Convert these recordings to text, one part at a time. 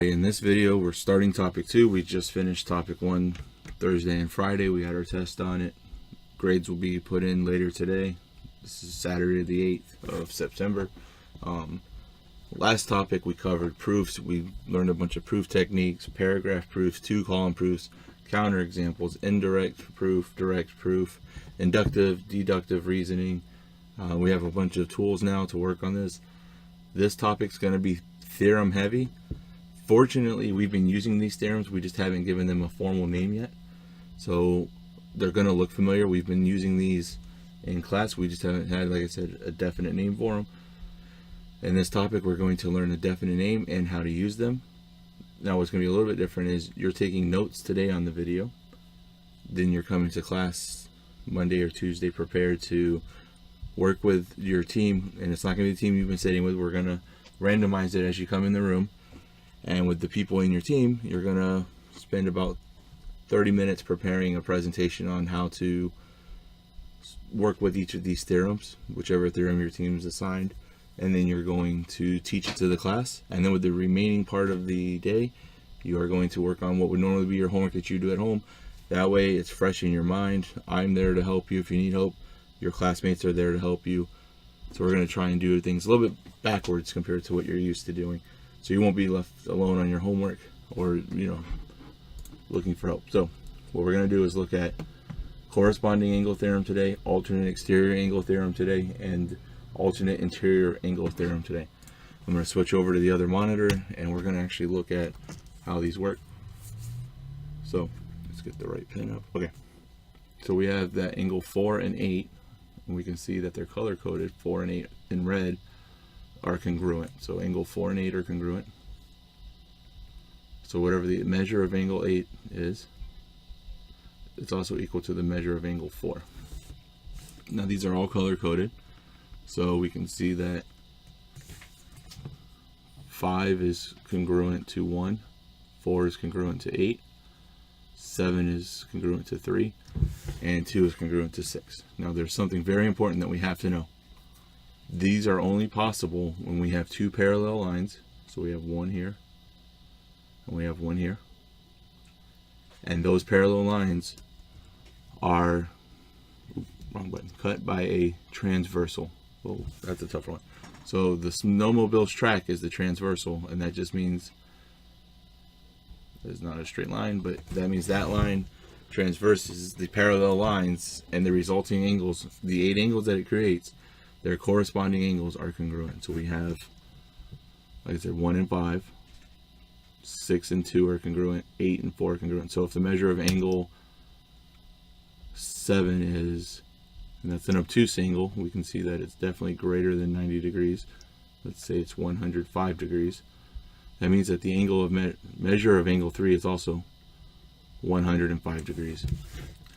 In this video, we're starting topic 2. We just finished topic 1 Thursday and Friday. We had our test on it. Grades will be put in later today. This is Saturday the 8th of September. Last topic we covered proofs. We learned a bunch of proof techniques, paragraph proofs, 2-column proofs, counter examples, indirect proof, direct proof, inductive, deductive reasoning. We have a bunch of tools now to work on this. This topic's going to be theorem heavy. Fortunately, we've been using these theorems, we just haven't given them a formal name yet. So they're going to look familiar. We've been using these in class, we just haven't had, like I said, a definite name for them. In this topic, we're going to learn a definite name and how to use them. Now what's going to be a little bit different is you're taking notes today on the video. Then you're coming to class Monday or Tuesday prepared to work with your team. And it's not going to be the team you've been sitting with. We're going to randomize it as you come in the room. And with the people in your team, you're going to spend about 30 minutes preparing a presentation on how to work with each of these theorems, whichever theorem your team is assigned. And then you're going to teach it to the class. And then with the remaining part of the day, you are going to work on what would normally be your homework that you do at home. That way it's fresh in your mind. I'm there to help you if you need help. Your classmates are there to help you. So we're going to try and do things a little bit backwards compared to what you're used to doing. So you won't be left alone on your homework or, looking for help. So what we're going to do is look at corresponding angle theorem today, alternate exterior angle theorem today, and alternate interior angle theorem today. I'm going to switch over to the other monitor and we're going to actually look at how these work. So let's get the right pin up. Okay. So we have that angle 4 and 8, and we can see that they're color coded. 4 and 8 in red are congruent. So angle 4 and 8 are congruent. So whatever the measure of angle 8 is, it's also equal to the measure of angle 4. Now these are all color coded. So we can see that 5 is congruent to 1, 4 is congruent to 8, 7 is congruent to 3, and 2 is congruent to 6. Now there's something very important that we have to know. These are only possible when we have two parallel lines. So we have one here and we have one here. And those parallel lines are cut by a transversal. Oh, that's a tough one. So the snowmobile's track is the transversal, and that just means it's not a straight line, but that means that line transverses the parallel lines, and the resulting angles, the 8 angles that it creates, their corresponding angles are congruent. So we have, like I said, 1 and 5, 6 and 2 are congruent, 8 and 4 are congruent. So if the measure of angle 7 is, and that's an obtuse angle, we can see that it's definitely greater than 90 degrees. Let's say it's 105 degrees. That means that the angle of measure of angle 3 is also 105 degrees.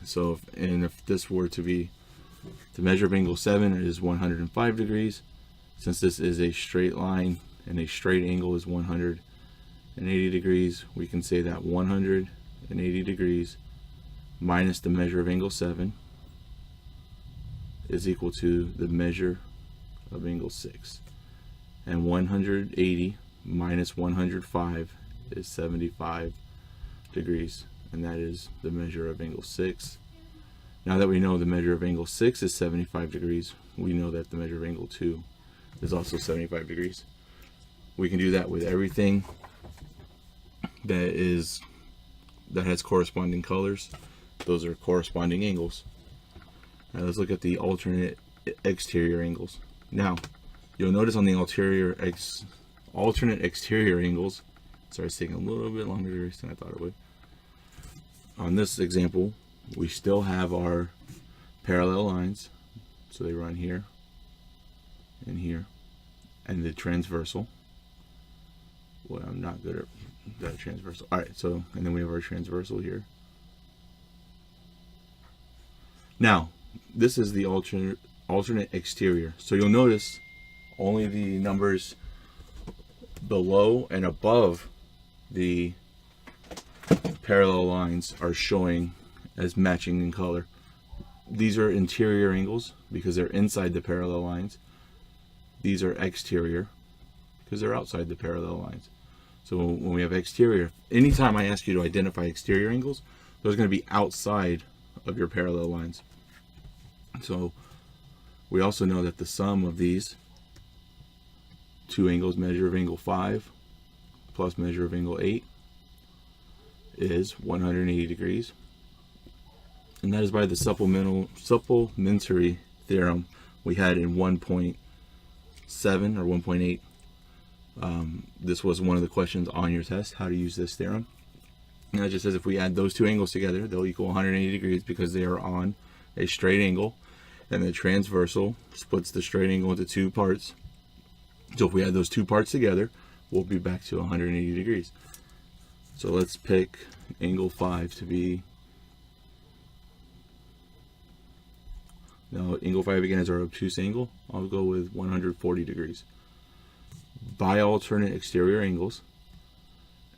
So if this were to be, the measure of angle 7 is 105 degrees. Since this is a straight line and a straight angle is 180 degrees, we can say that 180 degrees minus the measure of angle 7 is equal to the measure of angle 6. And 180 minus 105 is 75 degrees. And that is the measure of angle 6. Now that we know the measure of angle 6 is 75 degrees, we know that the measure of angle 2 is also 75 degrees. We can do that with everything that has corresponding colors. Those are corresponding angles. Now let's look at the alternate exterior angles. Now you'll notice on the alternate exterior angles, sorry, it's taking a little bit longer to erase than I thought it would. On this example, we still have our parallel lines, so they run here and here, and the transversal. Well, I'm not good at that transversal. All right, so, and then we have our transversal here. Now, this is the alternate exterior. So you'll notice only the numbers below and above the parallel lines are showing as matching in color. These are interior angles because they're inside the parallel lines. These are exterior because they're outside the parallel lines. So when we have exterior, anytime I ask you to identify exterior angles, those are going to be outside of your parallel lines. So we also know that the sum of these two angles, measure of angle 5 plus measure of angle 8, is 180 degrees. And that is by the supplementary theorem we had in 1.7 or 1.8. This was one of the questions on your test, how to use this theorem. And it just says if we add those two angles together, they'll equal 180 degrees because they are on a straight angle, and the transversal splits the straight angle into two parts. So if we add those two parts together, we'll be back to 180 degrees. So let's pick angle 5 to be, now angle 5 again is our obtuse angle. I'll go with 140 degrees. By alternate exterior angles,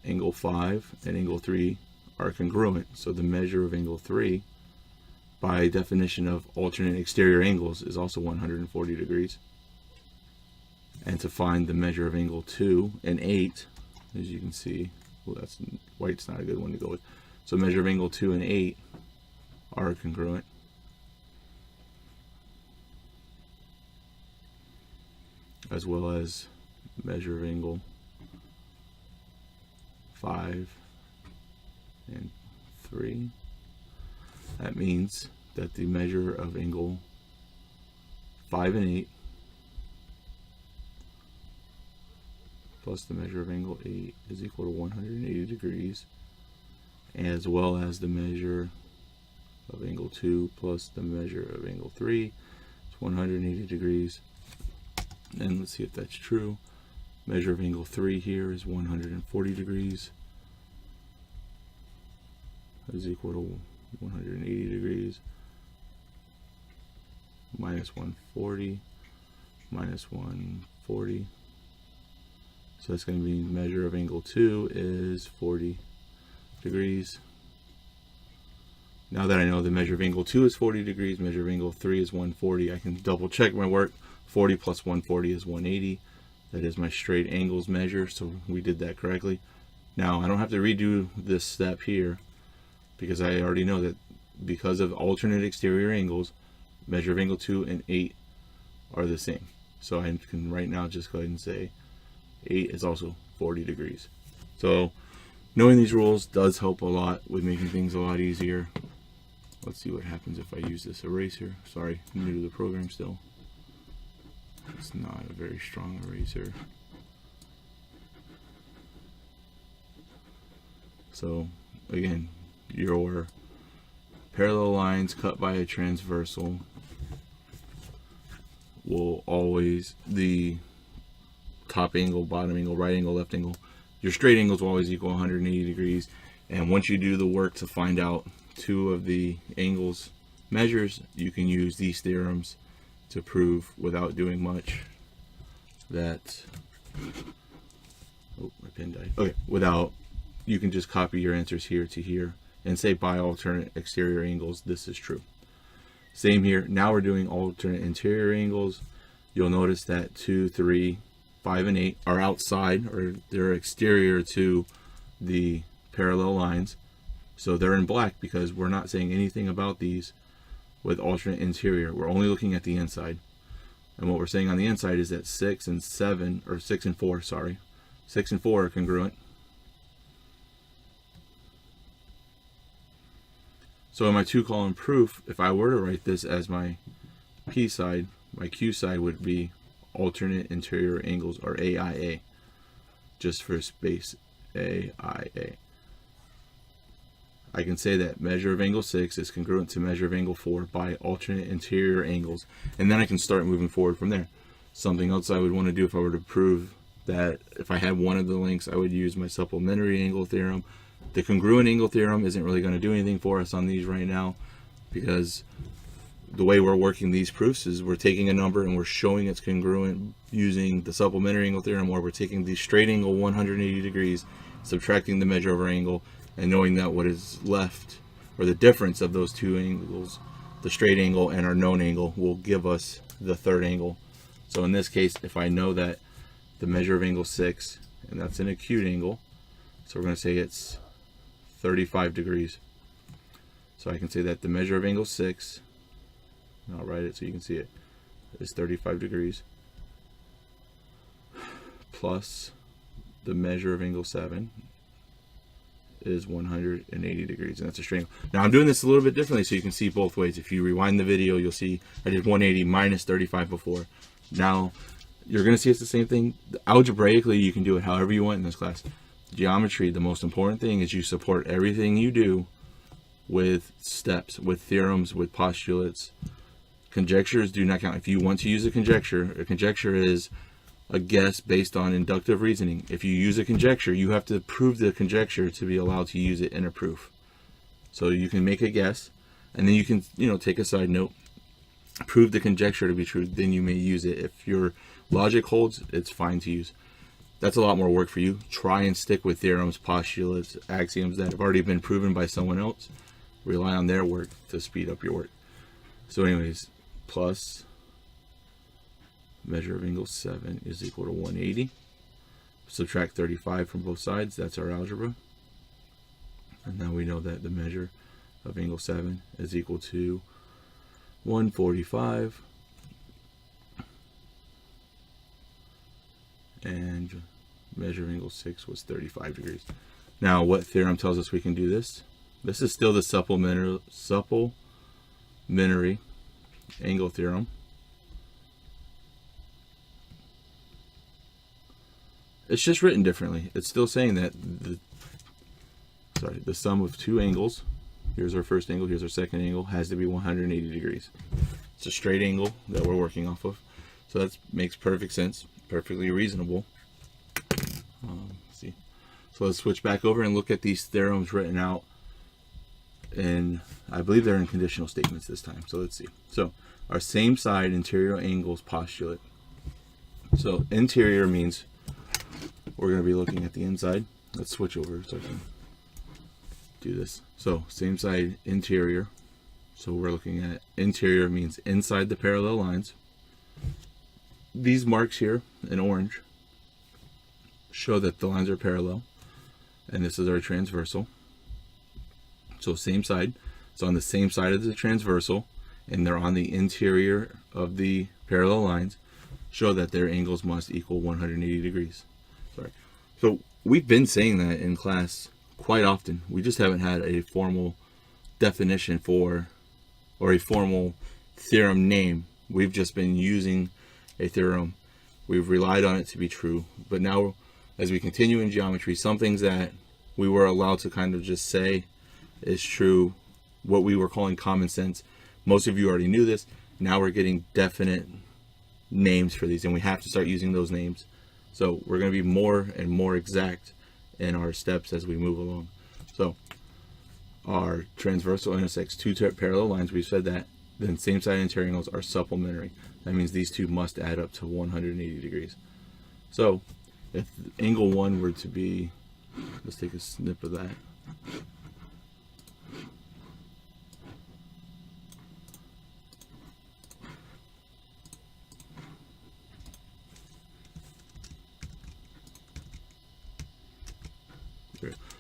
angle 5 and angle 3 are congruent. So the measure of angle 3, by definition of alternate exterior angles, is also 140 degrees. And to find the measure of angle 2 and 8, as you can see, well, that's white's not a good one to go with. So measure of angle 2 and 8 are congruent. As well as measure of angle 5 and 3. That means that the measure of angle 5 and 8 plus the measure of angle 8 is equal to 180 degrees, as well as the measure of angle 2 plus the measure of angle 3 is 180 degrees. And let's see if that's true. Measure of angle 3 here is 140 degrees. That is equal to 180 degrees minus 140 minus 140. So that's going to be measure of angle 2 is 40 degrees. Now that I know the measure of angle 2 is 40 degrees, measure of angle 3 is 140, I can double check my work. 40 plus 140 is 180. That is my straight angles measure, so we did that correctly. Now I don't have to redo this step here because I already know that because of alternate exterior angles, measure of angle 2 and 8 are the same. So I can right now just go ahead and say 8 is also 40 degrees. So knowing these rules does help a lot with making things a lot easier. Let's see what happens if I use this eraser. Sorry, I'm new to the program still. It's not a very strong eraser. So again, your parallel lines cut by a transversal will always, the top angle, bottom angle, right angle, left angle, your straight angles will always equal 180 degrees. And once you do the work to find out two of the angles measures, you can use these theorems to prove without doing much that, oh, my pen died. Okay, you can just copy your answers here to here and say by alternate exterior angles, this is true. Same here. Now we're doing alternate interior angles. You'll notice that 2, 3, 5, and 8 are outside, or they're exterior to the parallel lines. So they're in black because we're not saying anything about these with alternate interior. We're only looking at the inside. And what we're saying on the inside is that 6 and 7, or 6 and 4, sorry. 6 and 4 are congruent. So in my 2-column proof, if I were to write this as my P side, my Q side would be alternate interior angles, or AIA, just for space, AIA. I can say that measure of angle 6 is congruent to measure of angle 4 by alternate interior angles, and then I can start moving forward from there. Something else I would want to do if I were to prove that, if I had one of the links, I would use my supplementary angle theorem. The congruent angle theorem isn't really going to do anything for us on these right now, because the way we're working these proofs is we're taking a number and we're showing it's congruent using the supplementary angle theorem, where we're taking the straight angle 180 degrees, subtracting the measure of our angle, and knowing that what is left, or the difference of those two angles, the straight angle and our known angle, will give us the third angle. So in this case, if I know that the measure of angle 6, and that's an acute angle, So we're going to say it's 35 degrees. So I can say that the measure of angle 6, and I'll write it so you can see it, is 35 degrees plus the measure of angle 7 is 180 degrees, and that's a straight angle. Now I'm doing this a little bit differently so you can see both ways. If you rewind the video, you'll see I did 180 minus 35 before. Now you're going to see it's the same thing. Algebraically, you can do it however you want in this class. Geometry, the most important thing is you support everything you do with steps, with theorems, with postulates. Conjectures do not count. If you want to use a conjecture is a guess based on inductive reasoning. If you use a conjecture, you have to prove the conjecture to be allowed to use it in a proof. So you can make a guess, and then you can, take a side note, prove the conjecture to be true, then you may use it. If your logic holds, it's fine to use. That's a lot more work for you. Try and stick with theorems, postulates, axioms that have already been proven by someone else. Rely on their work to speed up your work. So anyways, plus measure of angle 7 is equal to 180. Subtract 35 from both sides. That's our algebra. And now we know that the measure of angle 7 is equal to 145. And measure of angle 6 was 35 degrees. Now, what theorem tells us we can do this? This is still the supplementary angle theorem. It's just written differently. It's still saying that the sum of two angles, here's our first angle, here's our second angle, has to be 180 degrees. It's a straight angle that we're working off of. So that makes perfect sense, perfectly reasonable. See. So let's switch back over and look at these theorems written out. And I believe they're in conditional statements this time. So let's see. So our same side interior angles postulate. So interior means we're going to be looking at the inside. Let's switch over so I can do this. So same side interior. So we're looking at interior means inside the parallel lines. These marks here in orange show that the lines are parallel, and this is our transversal. So same side. So on the same side of the transversal, and they're on the interior of the parallel lines, show that their angles must equal 180 degrees. Sorry. So we've been saying that in class quite often. We just haven't had a formal definition for, or a formal theorem name. We've just been using a theorem. We've relied on it to be true. But now, as we continue in geometry, some things that we were allowed to kind of just say is true, what we were calling common sense. Most of you already knew this. Now we're getting definite names for these, and we have to start using those names. So we're going to be more and more exact in our steps as we move along. So our transversal intersects two parallel lines. We've said that. Then same side interior angles are supplementary. That means these two must add up to 180 degrees. So if angle 1 were to be, let's take a snip of that.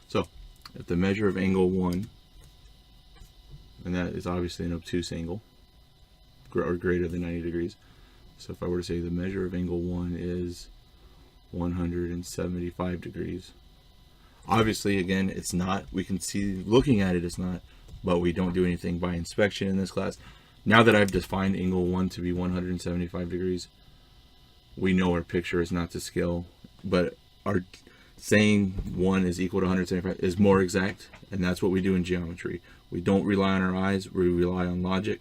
So if the measure of angle 1, and that is obviously an obtuse angle, or greater than 90 degrees. So if I were to say the measure of angle 1 is 175 degrees. Obviously, again, it's not. We can see, looking at it, it's not, but we don't do anything by inspection in this class. Now that I've defined angle 1 to be 175 degrees, we know our picture is not to scale, but our saying 1 is equal to 175 is more exact, and that's what we do in geometry. We don't rely on our eyes, we rely on logic.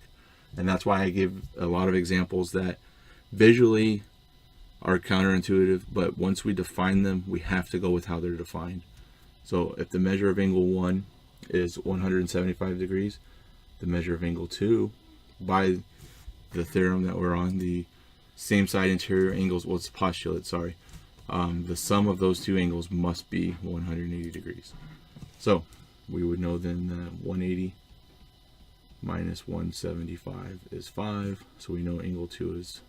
And that's why I give a lot of examples that visually are counterintuitive, but once we define them, we have to go with how they're defined. So if the measure of angle 1 is 175 degrees, the measure of angle 2, by the theorem that we're on, the same side interior angles, well, it's postulate, sorry. The sum of those two angles must be 180 degrees. So we would know then that 180 minus 175 is 5, so we know angle 2 is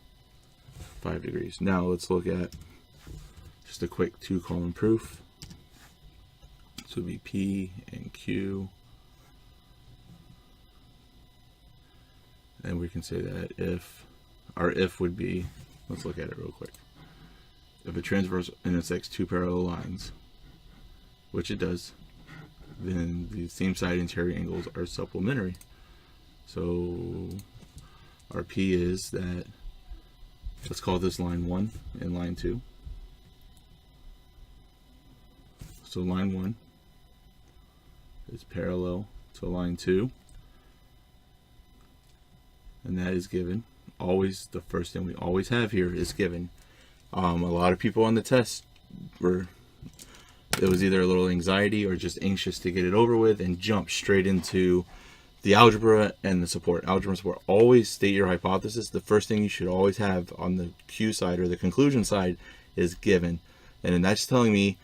5 degrees. Now let's look at just a quick 2-column proof. So it would be P and Q. And we can say that if our if would be, let's look at it real quick. If a transverse intersects two parallel lines, which it does, then the same side interior angles are supplementary. So our P is that, let's call this line 1 and line 2. So line 1 is parallel to line 2, and that is given. Always, the first thing we always have here is given. A lot of people on the test it was either a little anxiety or just anxious to get it over with and jump straight into the algebra and the support. Algebra and support. Always state your hypothesis. The first thing you should always have on the Q side or the conclusion side is given, and that's telling me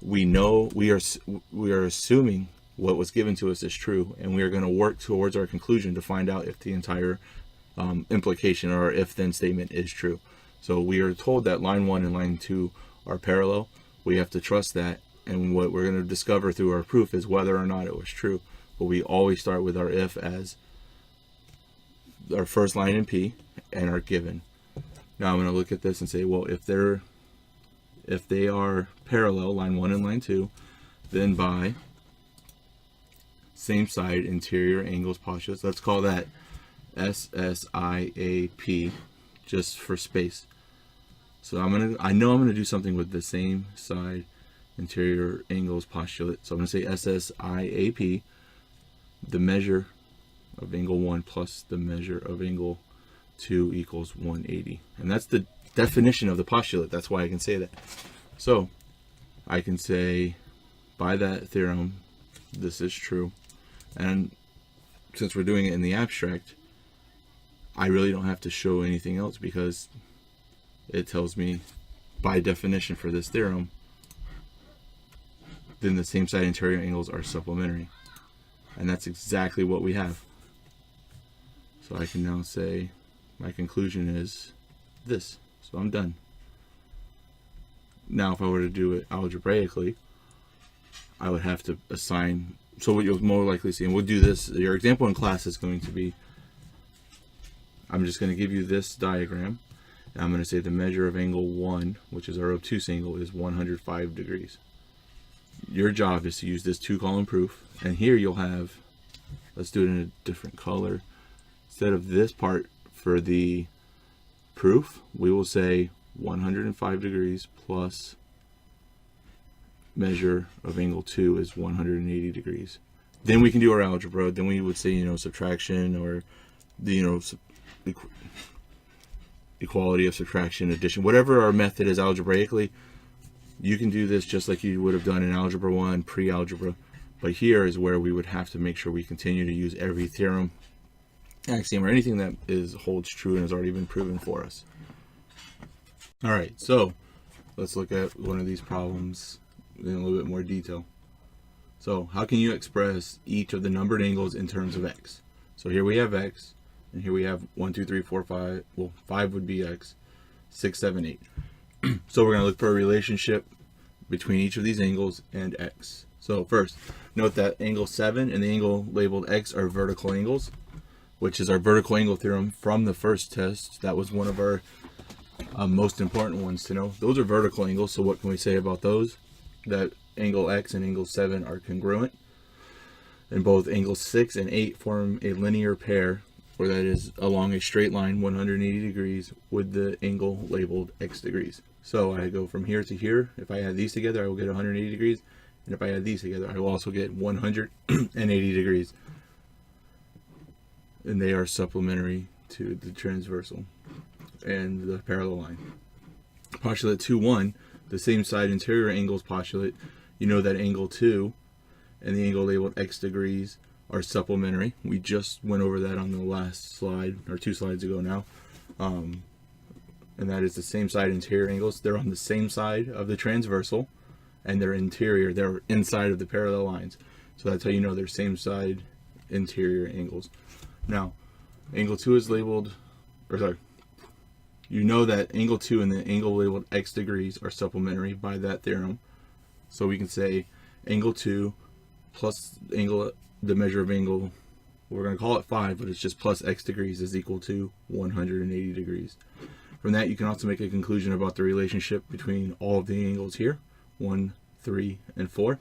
we know we are assuming what was given to us is true, and we are going to work towards our conclusion to find out if the entire implication or if then statement is true. So we are told that line 1 and line 2 are parallel. We have to trust that, and what we're going to discover through our proof is whether or not it was true. But we always start with our if as our first line in P and our given. Now I'm going to look at this and say, well, if they are parallel, line 1 and line 2, then by same side interior angles postulates, let's call that SSIAP just for space. So I know I'm gonna do something with the same side interior angles postulate. So I'm gonna say SSIAP, the measure of angle 1 plus the measure of angle 2 equals 180. And that's the definition of the postulate. That's why I can say that. So I can say by that theorem, this is true. And since we're doing it in the abstract, I really don't have to show anything else because it tells me by definition for this theorem, then the same side interior angles are supplementary. And that's exactly what we have. So I can now say my conclusion is this. So I'm done. Now if I were to do it algebraically, I would have to assign, so what you'll more likely see, and we'll do this, your example in class is going to be, I'm just going to give you this diagram, and I'm going to say the measure of angle 1, which is our obtuse angle, is 105 degrees. Your job is to use this 2-column proof, and here you'll have, let's do it in a different color. Instead of this part for the proof, we will say 105 degrees plus measure of angle 2 is 180 degrees. Then we can do our algebra. Then we would say, subtraction, or the, equality of subtraction, addition, whatever our method is algebraically. You can do this just like you would have done in algebra 1, pre-algebra. But here is where we would have to make sure we continue to use every theorem, axiom, or anything that holds true and has already been proven for us. All right, so let's look at one of these problems in a little bit more detail. So how can you express each of the numbered angles in terms of x? So here we have x, and here we have 1, 2, 3, 4, 5. Well, 5 would be x, 6, 7, 8. So we're going to look for a relationship between each of these angles and x. So first, note that angle 7 and the angle labeled x are vertical angles, which is our vertical angle theorem from the first test. That was one of our most important ones to know. Those are vertical angles, so what can we say about those? That angle x and angle 7 are congruent, and both angle 6 and 8 form a linear pair, or that is along a straight line 180 degrees with the angle labeled x degrees. So I go from here to here. If I add these together, I will get 180 degrees, and if I add these together, I will also get 180 degrees. And they are supplementary to the transversal and the parallel line. Postulate 2.1, the same side interior angles postulate. You know that angle 2 and the angle labeled x degrees are supplementary. We just went over that on the last slide, or 2 slides ago now. And that is the same side interior angles. They're on the same side of the transversal, and they're interior. They're inside of the parallel lines. So that's how you know they're same side interior angles. Now, angle 2 is labeled, or sorry, you know that angle 2 and the angle labeled x degrees are supplementary by that theorem. So we can say angle 2 plus the measure of angle, we're going to call it 5, but it's just plus x degrees, is equal to 180 degrees. From that, you can also make a conclusion about the relationship between all of the angles here, 1, 3, and 4,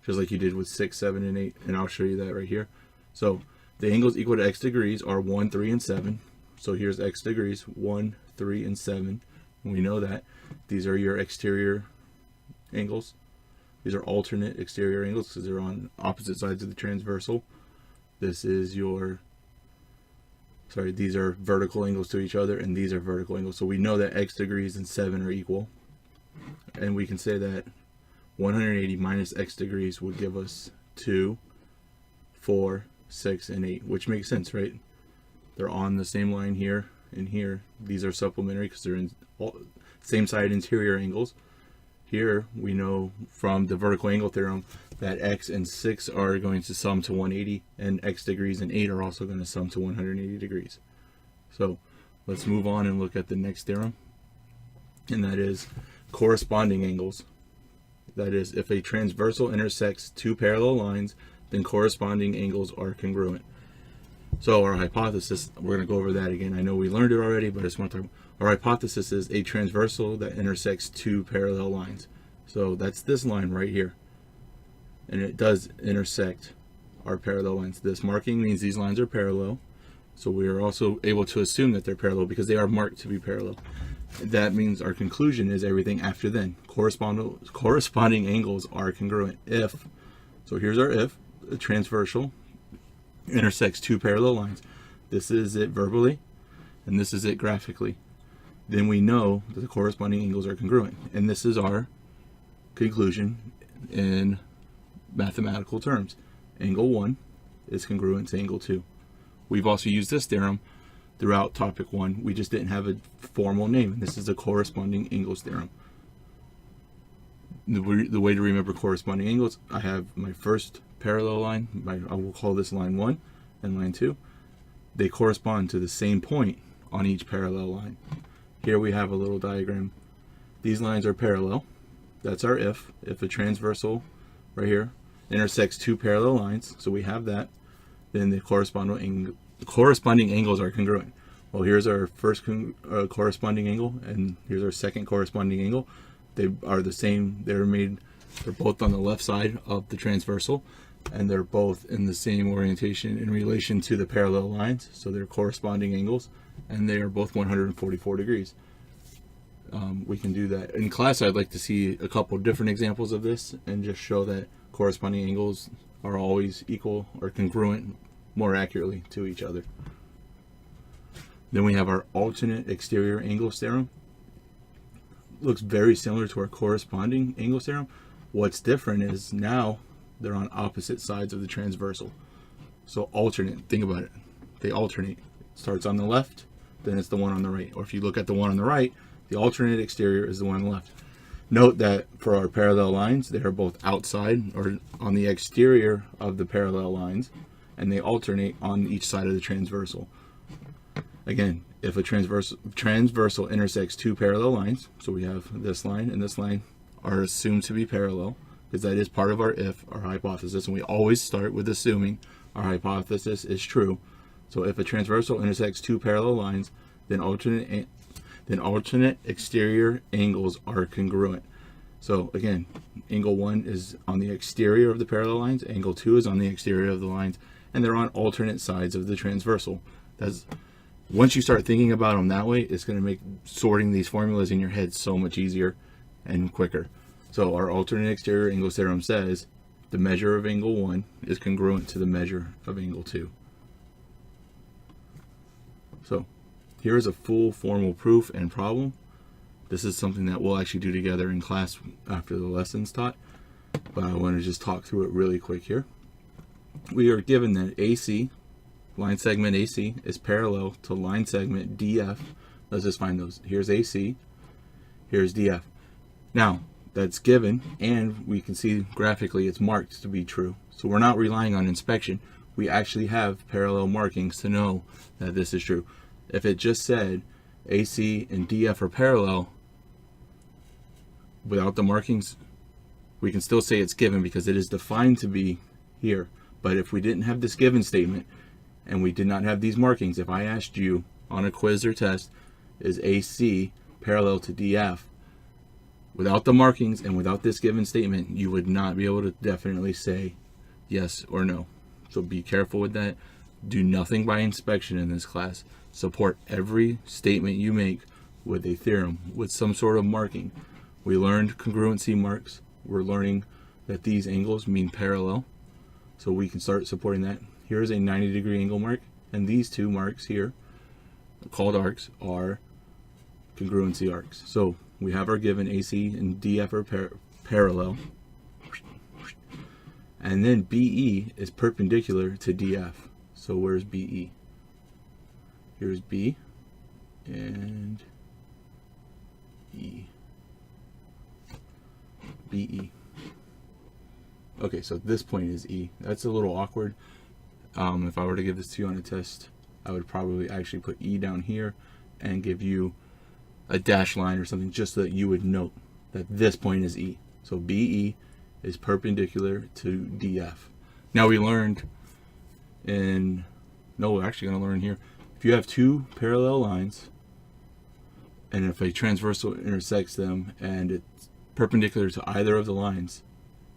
just like you did with 6, 7, and 8, and I'll show you that right here. So the angles equal to x degrees are 1, 3, and 7. So here's x degrees, 1, 3, and 7. And we know that these are your exterior angles. These are alternate exterior angles because they're on opposite sides of the transversal. This is your, these are vertical angles to each other, and these are vertical angles. So we know that x degrees and 7 are equal. And we can say that 180 minus x degrees would give us 2, 4, 6, and 8, which makes sense, right? They're on the same line here and here. These are supplementary because they're in same side interior angles. Here we know from the vertical angle theorem that x and 6 are going to sum to 180, and x degrees and 8 are also going to sum to 180 degrees. So let's move on and look at the next theorem, and that is corresponding angles. That is, if a transversal intersects two parallel lines, then corresponding angles are congruent. So our hypothesis, we're going to go over that again. I know we learned it already, but I just want to talk. Our hypothesis is a transversal that intersects two parallel lines. So that's this line right here. And it does intersect our parallel lines. This marking means these lines are parallel. So we are also able to assume that they're parallel because they are marked to be parallel. That means our conclusion is everything after then. Corresponding angles are congruent if, so here's our if, a transversal intersects two parallel lines. This is it verbally, and this is it graphically. Then we know that the corresponding angles are congruent. And this is our conclusion in mathematical terms. Angle 1 is congruent to angle 2. We've also used this theorem throughout topic 1. We just didn't have a formal name. This is the corresponding angles theorem. The way to remember corresponding angles, I have my first parallel line, I will call this line 1 and line 2. They correspond to the same point on each parallel line. Here we have a little diagram. These lines are parallel. That's our if a transversal right here intersects two parallel lines, so we have that, then the corresponding angles are congruent. Well, here's our first corresponding angle, and here's our second corresponding angle. They are the same. They're both on the left side of the transversal, and they're both in the same orientation in relation to the parallel lines, so they're corresponding angles, and they are both 144 degrees. We can do that. In class, I'd like to see a couple different examples of this and just show that corresponding angles are always equal or congruent more accurately to each other. Then we have our alternate exterior angles theorem. Looks very similar to our corresponding angles theorem. What's different is now they're on opposite sides of the transversal. So alternate, think about it. They alternate. It starts on the left, then it's the one on the right. Or if you look at the one on the right, the alternate exterior is the one on the left. Note that for our parallel lines, they are both outside or on the exterior of the parallel lines, and they alternate on each side of the transversal. Again, if a transversal intersects two parallel lines, so we have this line and this line are assumed to be parallel, because that is part of our hypothesis, and we always start with assuming our hypothesis is true. So if a transversal intersects two parallel lines, then alternate exterior angles are congruent. So again, angle 1 is on the exterior of the parallel lines, angle 2 is on the exterior of the lines, and they're on alternate sides of the transversal. Once you start thinking about them that way, it's going to make sorting these formulas in your head so much easier and quicker. So our alternate exterior angles theorem says the measure of angle 1 is congruent to the measure of angle 2. So here is a full formal proof and problem. This is something that we'll actually do together in class after the lesson's taught, but I want to just talk through it really quick here. We are given that AC, line segment AC, is parallel to line segment DF. Let's just find those. Here's AC, here's DF. Now, that's given, and we can see graphically it's marked to be true. So we're not relying on inspection. We actually have parallel markings to know that this is true. If it just said AC and DF are parallel without the markings, we can still say it's given because it is defined to be here. But if we didn't have this given statement and we did not have these markings, if I asked you on a quiz or test, is AC parallel to DF, without the markings and without this given statement, you would not be able to definitely say yes or no. So be careful with that. Do nothing by inspection in this class. Support every statement you make with a theorem, with some sort of marking. We learned congruency marks. We're learning that these angles mean parallel, so we can start supporting that. Here's a 90-degree angle mark, and these two marks here, called arcs, are congruency arcs. So we have our given AC and DF are parallel, and then BE is perpendicular to DF. So where's BE? Here's B and E. BE. Okay, so this point is E. That's a little awkward. If I were to give this to you on a test, I would probably actually put E down here and give you a dash line or something just so that you would note that this point is E. So BE is perpendicular to DF. Now we learned we're actually going to learn here. If you have two parallel lines, and if a transversal intersects them and it's perpendicular to either of the lines,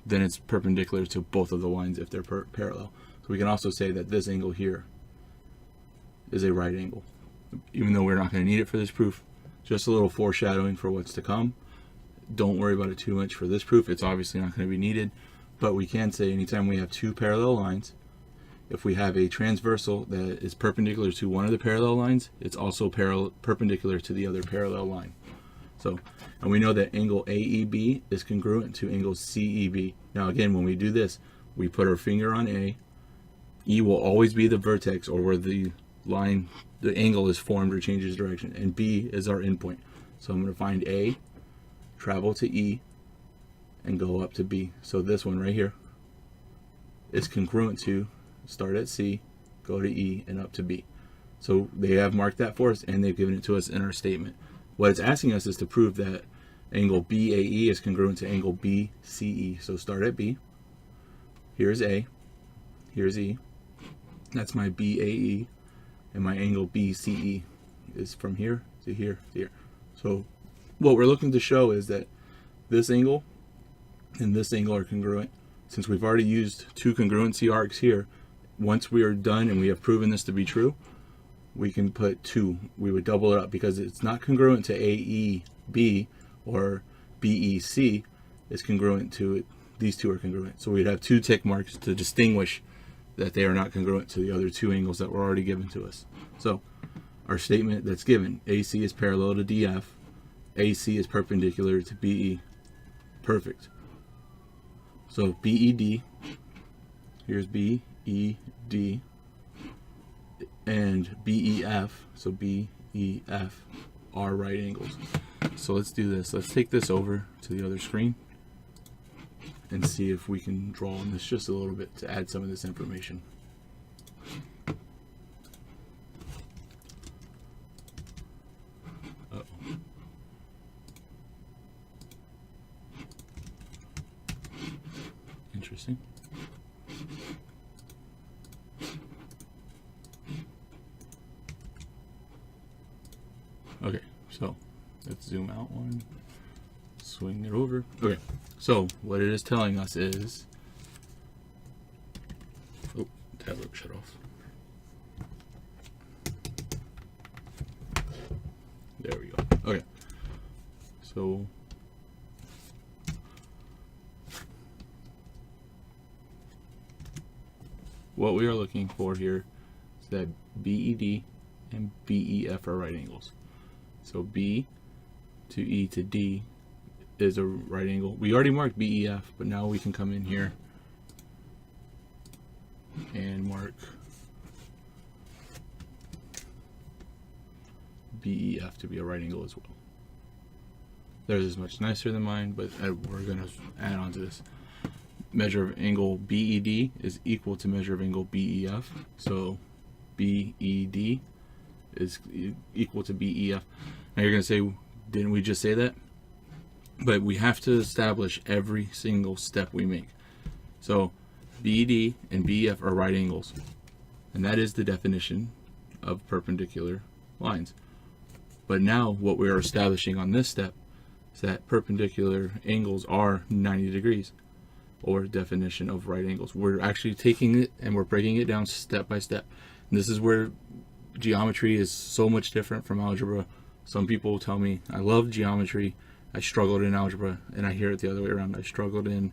then it's perpendicular to both of the lines if they're parallel. So we can also say that this angle here is a right angle, even though we're not going to need it for this proof. Just a little foreshadowing for what's to come. Don't worry about it too much for this proof. It's obviously not going to be needed, but we can say anytime we have two parallel lines, if we have a transversal that is perpendicular to one of the parallel lines, it's also perpendicular to the other parallel line. So, and we know that angle AEB is congruent to angle CEB. Now again, when we do this, we put our finger on A. E will always be the vertex, or where the line, the angle is formed or changes direction, and B is our endpoint. So I'm going to find A, travel to E, and go up to B. So this one right here is congruent to start at C, go to E, and up to B. So they have marked that for us, and they've given it to us in our statement. What it's asking us is to prove that angle BAE is congruent to angle BCE. So start at B, here's A, here's E, that's my BAE, and my angle BCE is from here to here to here. So what we're looking to show is that this angle and this angle are congruent. Since we've already used two congruency arcs here, once we are done and we have proven this to be true, we can put 2. We would double it up because it's not congruent to AEB or BEC. It's congruent to it. These two are congruent. So we'd have 2 tick marks to distinguish that they are not congruent to the other 2 angles that were already given to us. So our statement that's given, AC is parallel to DF, AC is perpendicular to BE. Perfect. So BED, here's BED, and BEF, so BEF are right angles. So let's do this. Let's take this over to the other screen and see if we can draw on this just a little bit to add some of this information. Uh-oh. Interesting. Okay, so let's zoom out one, swing it over. Okay, so what it is telling us is, oh, tablet shut off. There we go. Okay, so what we are looking for here is that BED and BEF are right angles. So B to E to D is a right angle. We already marked BEF, but now we can come in here and mark BEF to be a right angle as well. Theirs is much nicer than mine, but we're going to add on to this. Measure of angle BED is equal to measure of angle BEF. So BED is equal to BEF. Now you're going to say, didn't we just say that? But we have to establish every single step we make. So BED and BEF are right angles, and that is the definition of perpendicular lines. But now what we are establishing on this step is that perpendicular angles are 90 degrees, or definition of right angles. We're actually taking it and we're breaking it down step by step. And this is where geometry is so much different from algebra. Some people tell me, I love geometry, I struggled in algebra, and I hear it the other way around. I struggled in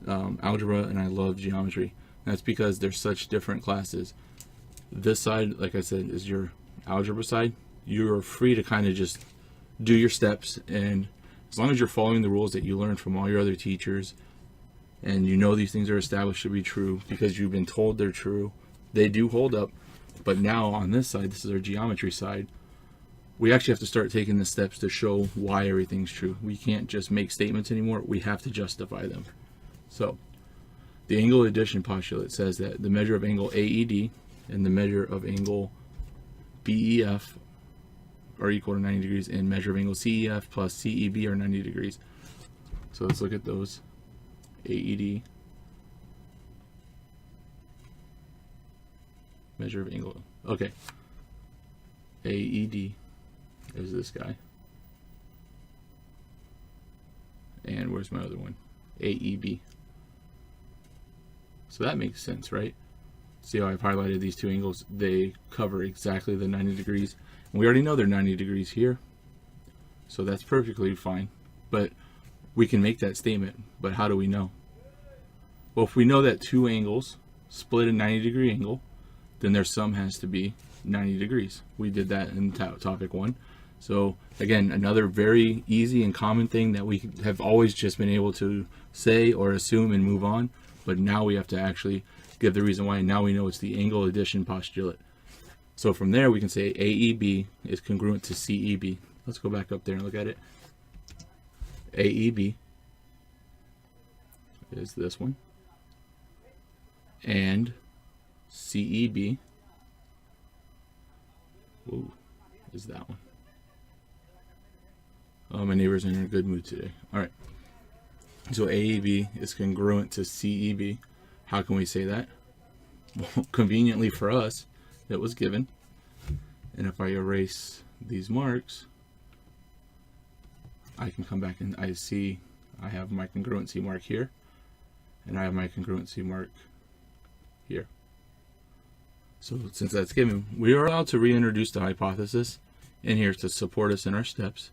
algebra and I love geometry. And that's because they're such different classes. This side, like I said, is your algebra side. You're free to kind of just do your steps, and as long as you're following the rules that you learned from all your other teachers, and you know these things are established to be true because you've been told they're true, they do hold up. But now on this side, this is our geometry side, we actually have to start taking the steps to show why everything's true. We can't just make statements anymore, we have to justify them. So the angle addition postulate says that the measure of angle AED and the measure of angle BEF are equal to 90 degrees, and measure of angle CEF plus CEB are 90 degrees. So let's look at those. AED, measure of angle. Okay, AED is this guy, and where's my other one? AEB. So that makes sense, right? See how I've highlighted these two angles? They cover exactly the 90 degrees. And we already know they're 90 degrees here, so that's perfectly fine. But we can make that statement, but how do we know? Well, if we know that two angles split a 90-degree angle, then their sum has to be 90 degrees. We did that in topic 1. So again, another very easy and common thing that we have always just been able to say or assume and move on, but now we have to actually give the reason why, and now we know it's the angle addition postulate. So from there we can say AEB is congruent to CEB. Let's go back up there and look at it. AEB is this one, and CEB is that one. Oh, my neighbor's in a good mood today. All right. So AEB is congruent to CEB. How can we say that? Well, conveniently for us, it was given. And if I erase these marks, I can come back and I see I have my congruency mark here, and I have my congruency mark here. So since that's given, we are allowed to reintroduce the hypothesis in here to support us in our steps.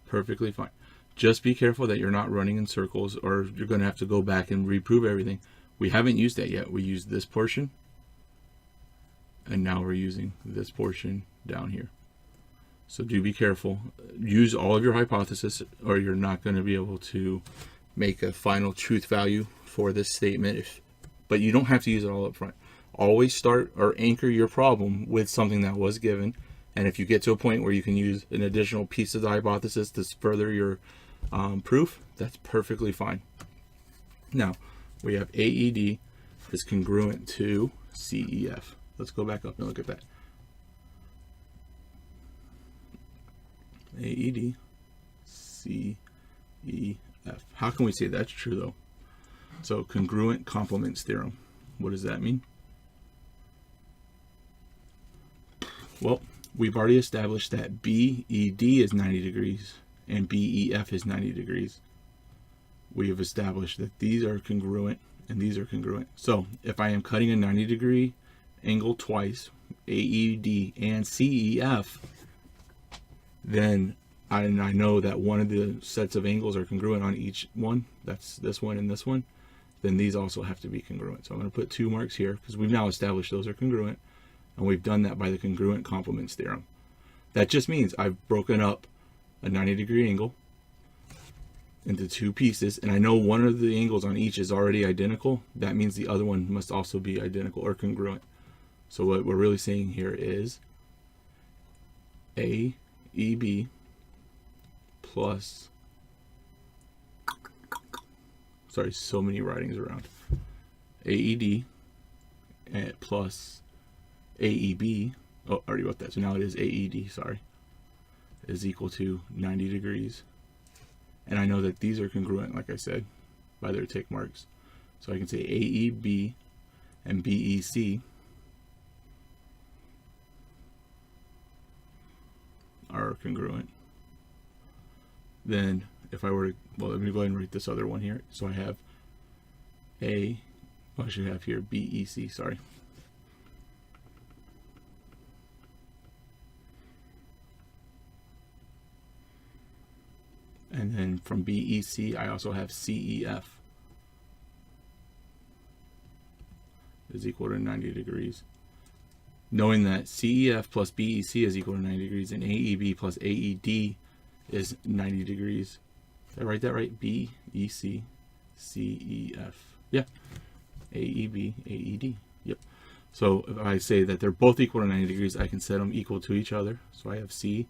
Perfectly fine. Just be careful that you're not running in circles, or you're going to have to go back and reprove everything. We haven't used that yet. We used this portion, and now we're using this portion down here. So do be careful. Use all of your hypothesis, or you're not going to be able to make a final truth value for this statement. But you don't have to use it all up front. Always start or anchor your problem with something that was given. And if you get to a point where you can use an additional piece of the hypothesis to further your proof, that's perfectly fine. Now, we have AED is congruent to CEF. Let's go back up and look at that. AED, CEF. How can we say that's true though? So congruent complements theorem. What does that mean? Well, we've already established that BED is 90 degrees and BEF is 90 degrees. We have established that these are congruent and these are congruent. So if I am cutting a 90-degree angle twice, AED and CEF, then I know that one of the sets of angles are congruent on each one. That's this one and this one. Then these also have to be congruent. So I'm going to put 2 marks here because we've now established those are congruent, and we've done that by the congruent complements theorem. That just means I've broken up a 90-degree angle into 2 pieces, and I know one of the angles on each is already identical. That means the other one must also be identical or congruent. So what we're really saying here is AEB plus, sorry, so many writings around, AED plus AEB, oh, I already wrote that, so now it is AED, sorry, is equal to 90 degrees And I know that these are congruent, like I said, by their tick marks. So I can say AEB and BEC are congruent. Then if I were to, well, let me go ahead and write this other one here. So I have I should have here BEC, sorry. And then from BEC, I also have CEF is equal to 90 degrees. Knowing that CEF plus BEC is equal to 90 degrees and AEB plus AED is 90 degrees. Did I write that right? BEC, CEF. Yeah. AEB, AED. Yep. So if I say that they're both equal to 90 degrees, I can set them equal to each other. So I have CEF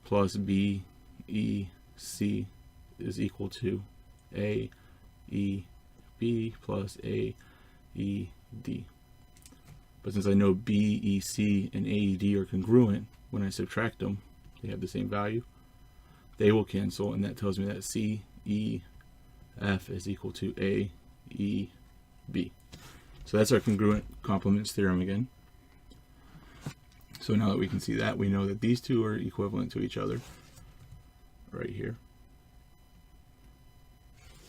plus BEC is equal to AEB plus AED. But since I know BEC and AED are congruent, when I subtract them, they have the same value. They will cancel, and that tells me that CEF is equal to AEB. So that's our congruent complements theorem again. So now that we can see that, we know that these two are equivalent to each other right here.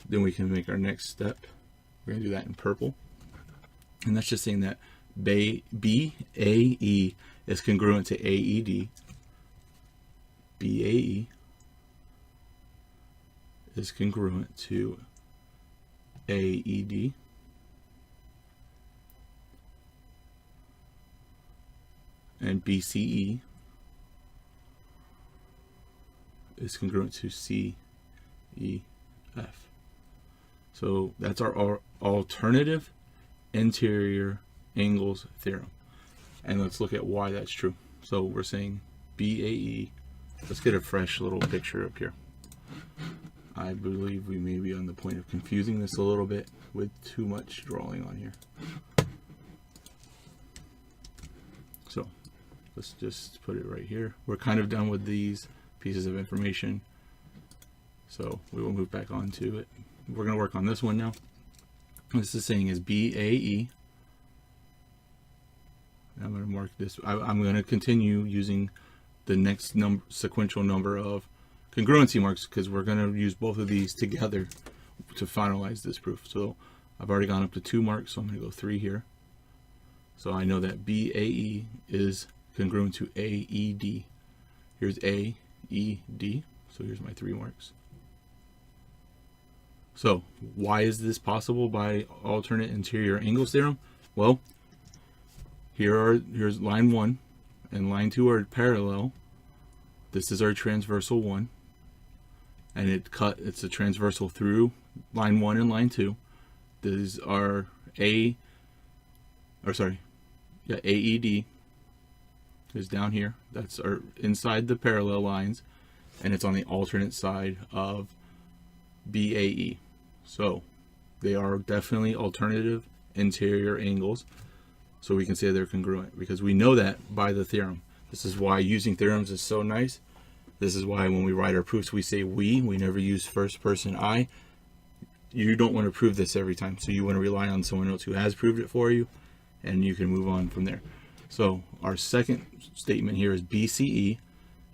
Then we can make our next step. We're going to do that in purple. And that's just saying that BAE is congruent to AED. BAE is congruent to AED. And BCE is congruent to CEF. So that's our alternative interior angles theorem. And let's look at why that's true. So we're saying BAE. Let's get a fresh little picture up here. I believe we may be on the point of confusing this a little bit with too much drawing on here. So let's just put it right here. We're kind of done with these pieces of information, so we will move back on to it. We're going to work on this one now. This is saying is BAE. I'm going to mark this. I'm going to continue using the next sequential number of congruency marks because we're going to use both of these together to finalize this proof. So I've already gone up to 2 marks, so I'm going to go 3 here. So I know that BAE is congruent to AED. Here's AED. So here's my 3 marks. So why is this possible by alternate interior angles theorem? Well, here's line 1 and line 2 are parallel. This is our transversal 1, and it's a transversal through line 1 and line 2. These are AED is down here. That's our inside the parallel lines, and it's on the alternate side of BAE. So they are definitely alternative interior angles. So we can say they're congruent because we know that by the theorem. This is why using theorems is so nice. This is why when we write our proofs, we say we never use first person I. You don't want to prove this every time. So you want to rely on someone else who has proved it for you, and you can move on from there. So our second statement here is BCE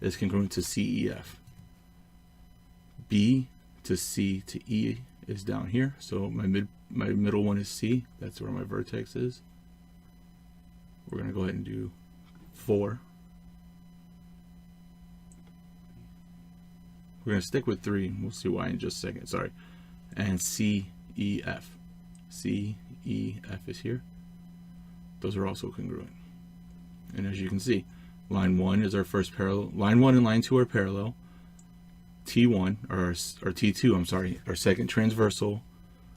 is congruent to CEF. B to C to E is down here. So my middle one is C. That's where my vertex is. We're going to go ahead and do 4. We're going to stick with 3. We'll see why in just a second. Sorry. And CEF. CEF is here. Those are also congruent. And as you can see, line 1 is our first parallel. Line 1 and line 2 are parallel. T1, or T2, I'm sorry, our second transversal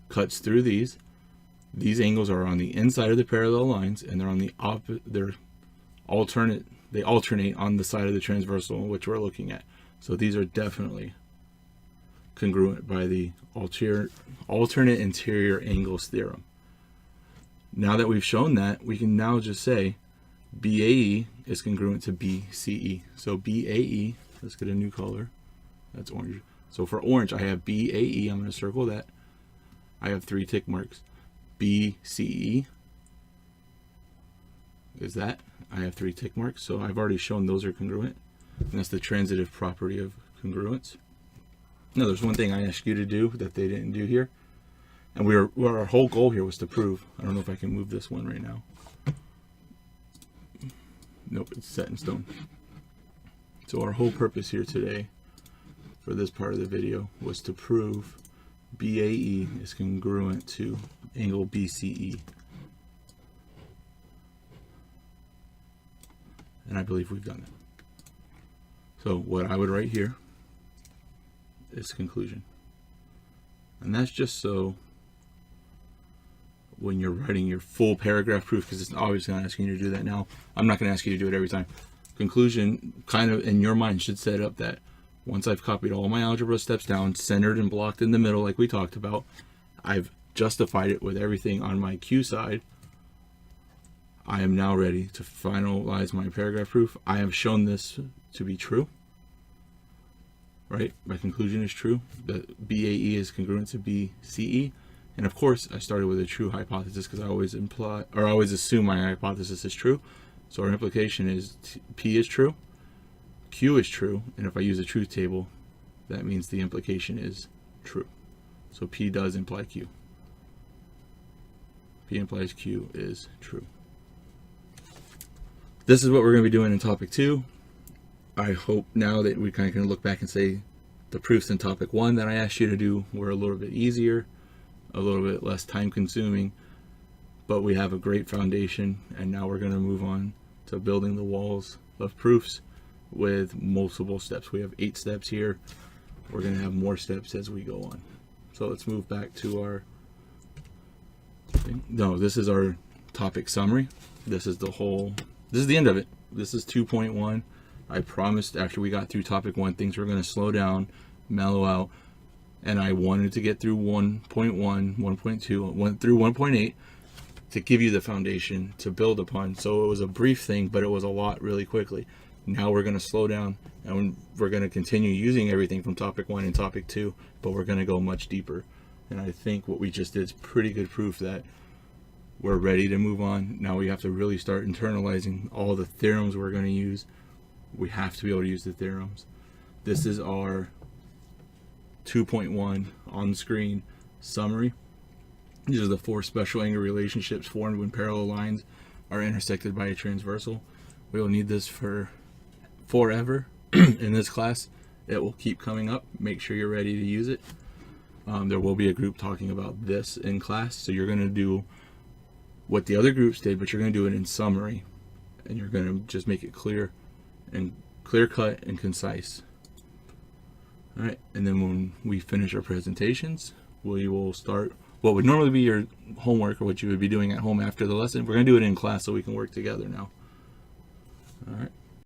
cuts through these. These angles are on the inside of the parallel lines, and they're on the they alternate on the side of the transversal which we're looking at. So these are definitely congruent by the alternate interior angles theorem. Now that we've shown that, we can now just say BAE is congruent to BCE. So BAE Let's get a new color. That's orange. So for orange, I have BAE. I'm going to circle that. I have 3 tick marks. BCE is that. I have 3 tick marks. So I've already shown those are congruent. And that's the transitive property of congruence. Now, there's one thing I asked you to do that they didn't do here. And our whole goal here was to prove. I don't know if I can move this one right now. Nope, it's set in stone. So our whole purpose here today for this part of the video was to prove BAE is congruent to angle BCE. And I believe we've done it. So what I would write here is conclusion. And that's just so when you're writing your full paragraph proof, because it's obviously not asking you to do that now. I'm not going to ask you to do it every time. Conclusion kind of in your mind should set up that once I've copied all my algebra steps down, centered and blocked in the middle like we talked about, I've justified it with everything on my Q side. I am now ready to finalize my paragraph proof. I have shown this to be true. Right? My conclusion is true. That BAE is congruent to BCE. And of course, I started with a true hypothesis because I always assume my hypothesis is true. So our implication is P is true, Q is true, and if I use a truth table, that means the implication is true. So P does imply Q. P implies Q is true. This is what we're going to be doing in topic 2. I hope now that we kind of can look back and say the proofs in topic 1 that I asked you to do were a little bit easier, a little bit less time consuming, but we have a great foundation, and now we're going to move on to building the walls of proofs with multiple steps. We have 8 steps here. We're going to have more steps as we go on. So let's move back to our thing. No, this is our topic summary. This is the end of it. This is 2.1. I promised after we got through topic 1, things were going to slow down, mellow out, and I wanted to get through 1.1, 1.2, went through 1.8 to give you the foundation to build upon. So it was a brief thing, but it was a lot really quickly. Now we're going to slow down, and we're going to continue using everything from topic 1 and topic 2, but we're going to go much deeper. And I think what we just did is pretty good proof that we're ready to move on. Now we have to really start internalizing all the theorems we're going to use. We have to be able to use the theorems. This is our 2.1 on screen summary. These are the 4 special angle relationships formed when parallel lines are intersected by a transversal. We will need this for forever in this class. It will keep coming up. Make sure you're ready to use it. There will be a group talking about this in class, so you're going to do what the other groups did, but you're going to do it in summary, and you're going to just make it clear and clear-cut and concise. All right, and then when we finish our presentations, we will start what would normally be your homework or what you would be doing at home after the lesson. We're going to do it in class so we can work together now. All right.